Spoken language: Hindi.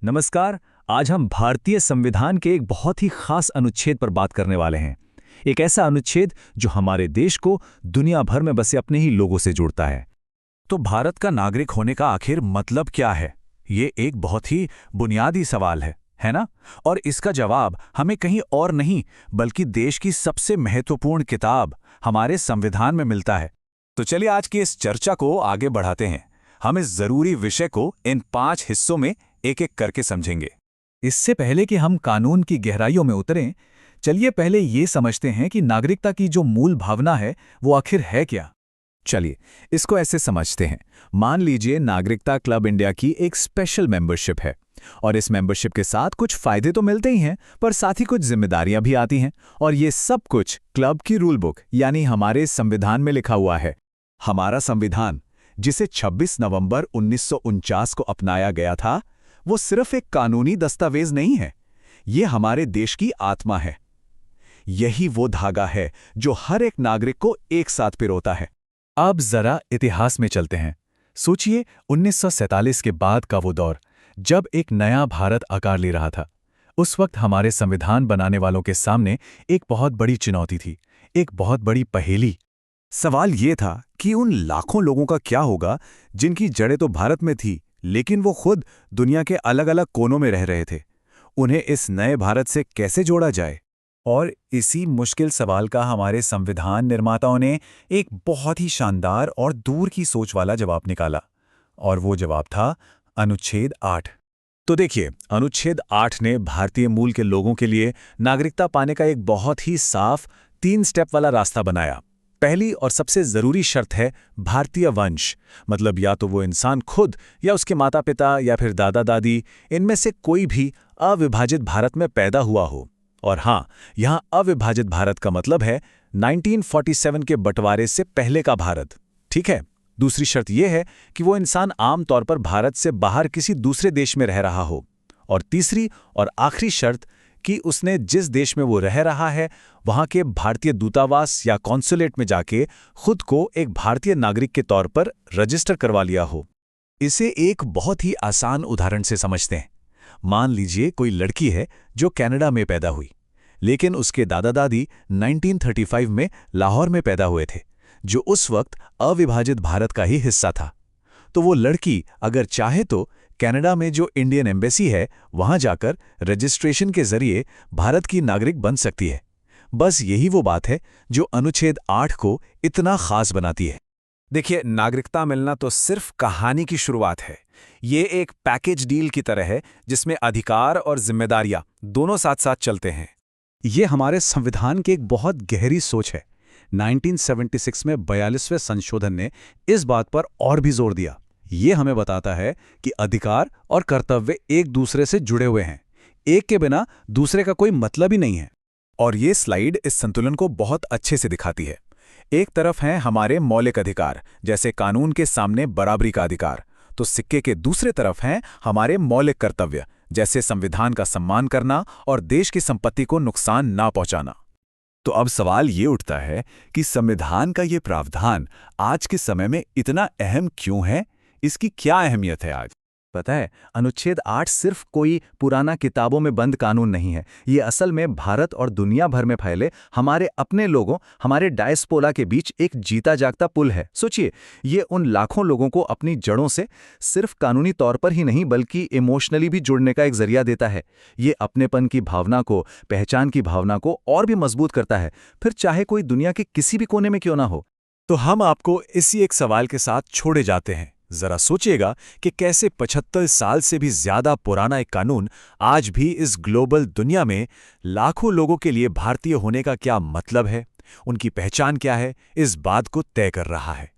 नमस्कार। आज हम भारतीय संविधान के एक बहुत ही खास अनुच्छेद पर बात करने वाले हैं। एक ऐसा अनुच्छेद जो हमारे देश को दुनिया भर में बसे अपने ही लोगों से जोड़ता है। तो भारत का नागरिक होने का आखिर मतलब क्या है? ये एक बहुत ही बुनियादी सवाल है ना? और इसका जवाब हमें कहीं और नहीं बल्कि देश की सबसे महत्वपूर्ण किताब हमारे संविधान में मिलता है। तो चलिए आज की इस चर्चा को आगे बढ़ाते हैं। हम इस जरूरी विषय को इन 5 हिस्सों में एक-एक करके समझेंगे। इससे पहले कि हम कानून की गहराइयों में उतरें, चलिए पहले ये समझते हैं कि नागरिकता की जो मूल भावना है वो आखिर है क्या। चलिए इसको ऐसे समझते हैं। मान लीजिए नागरिकता क्लब इंडिया की एक स्पेशल मेंबरशिप है और इस मेंबरशिप के साथ कुछ फायदे तो मिलते ही हैं, पर साथ ही कुछ जिम्मेदारियां भी आती हैं और ये सब कुछ क्लब की रूल बुक यानी हमारे संविधान में लिखा हुआ है। हमारा संविधान, जिसे 26 नवंबर 1949 को अपनाया गया था, वो सिर्फ एक कानूनी दस्तावेज नहीं है, ये हमारे देश की आत्मा है। यही वो धागा है जो हर एक नागरिक को एक साथ पिरोता है। अब जरा इतिहास में चलते हैं। सोचिए 1947 के बाद का वो दौर, जब एक नया भारत आकार ले रहा था। उस वक्त हमारे संविधान बनाने वालों के सामने एक बहुत बड़ी चुनौती थी, एक बहुत बड़ी पहेली। सवाल ये था कि उन लाखों लोगों का क्या होगा जिनकी जड़ें तो भारत में थी, लेकिन वो खुद दुनिया के अलग अलग कोनों में रह रहे थे। उन्हें इस नए भारत से कैसे जोड़ा जाए? और इसी मुश्किल सवाल का हमारे संविधान निर्माताओं ने एक बहुत ही शानदार और दूर की सोच वाला जवाब निकाला, और वो जवाब था अनुच्छेद 8। तो देखिए, अनुच्छेद 8 ने भारतीय मूल के लोगों के लिए नागरिकता पाने का एक बहुत ही साफ 3 स्टेप वाला रास्ता बनाया। पहली और सबसे जरूरी शर्त है भारतीय वंश, मतलब या तो वो इंसान खुद या उसके माता पिता या फिर दादा दादी, इनमें से कोई भी अविभाजित भारत में पैदा हुआ हो। और हाँ, यहाँ अविभाजित भारत का मतलब है 1947 के बंटवारे से पहले का भारत, ठीक है। दूसरी शर्त यह है कि वो इंसान आमतौर पर भारत से बाहर किसी दूसरे देश में रह रहा हो। और तीसरी और आखिरी शर्त कि उसने जिस देश में वो रह रहा है वहां के भारतीय दूतावास या कॉन्सुलेट में जाके खुद को एक भारतीय नागरिक के तौर पर रजिस्टर करवा लिया हो। इसे एक बहुत ही आसान उदाहरण से समझते हैं। मान लीजिए कोई लड़की है जो कनाडा में पैदा हुई, लेकिन उसके दादा दादी 1935 में लाहौर में पैदा हुए थे, जो उस वक्त अविभाजित भारत का ही हिस्सा था। तो वो लड़की अगर चाहे तो कनाडा में जो इंडियन एम्बेसी है वहां जाकर रजिस्ट्रेशन के जरिए भारत की नागरिक बन सकती है। बस यही वो बात है जो अनुच्छेद 8 को इतना खास बनाती है। देखिए, नागरिकता मिलना तो सिर्फ कहानी की शुरुआत है। ये एक पैकेज डील की तरह है जिसमें अधिकार और जिम्मेदारियां दोनों साथ साथ चलते हैं। ये हमारे संविधान की एक बहुत गहरी सोच है। 1976 में 42वें संशोधन ने इस बात पर और भी जोर दिया। ये हमें बताता है कि अधिकार और कर्तव्य एक दूसरे से जुड़े हुए हैं, एक के बिना दूसरे का कोई मतलब ही नहीं है। और ये स्लाइड इस संतुलन को बहुत अच्छे से दिखाती है। एक तरफ हैं हमारे मौलिक अधिकार, जैसे कानून के सामने बराबरी का अधिकार, तो सिक्के के दूसरे तरफ हैं हमारे मौलिक कर्तव्य, जैसे संविधान का सम्मान करना और देश की संपत्ति को नुकसान ना पहुंचाना। तो अब सवाल ये उठता है कि संविधान का ये प्रावधान आज के समय में इतना अहम क्यों है? इसकी क्या अहमियत है आज? पता है, अनुच्छेद 8 सिर्फ कोई पुराना किताबों में बंद कानून नहीं है। ये असल में भारत और दुनिया भर में फैले हमारे अपने लोगों, हमारे डायस्पोरा के बीच एक जीता जागता पुल है। सोचिए, ये उन लाखों लोगों को अपनी जड़ों से सिर्फ कानूनी तौर पर ही नहीं बल्कि इमोशनली भी जुड़ने का एक जरिया देता है। ये अपनेपन की भावना को, पहचान की भावना को और भी मजबूत करता है, फिर चाहे कोई दुनिया के किसी भी कोने में क्यों ना हो। तो हम आपको इसी एक सवाल के साथ छोड़े जाते हैं। जरा सोचिएगा कि कैसे 75 साल से भी ज्यादा पुराना एक कानून आज भी इस ग्लोबल दुनिया में लाखों लोगों के लिए भारतीय होने का क्या मतलब है, उनकी पहचान क्या है, इस बात को तय कर रहा है।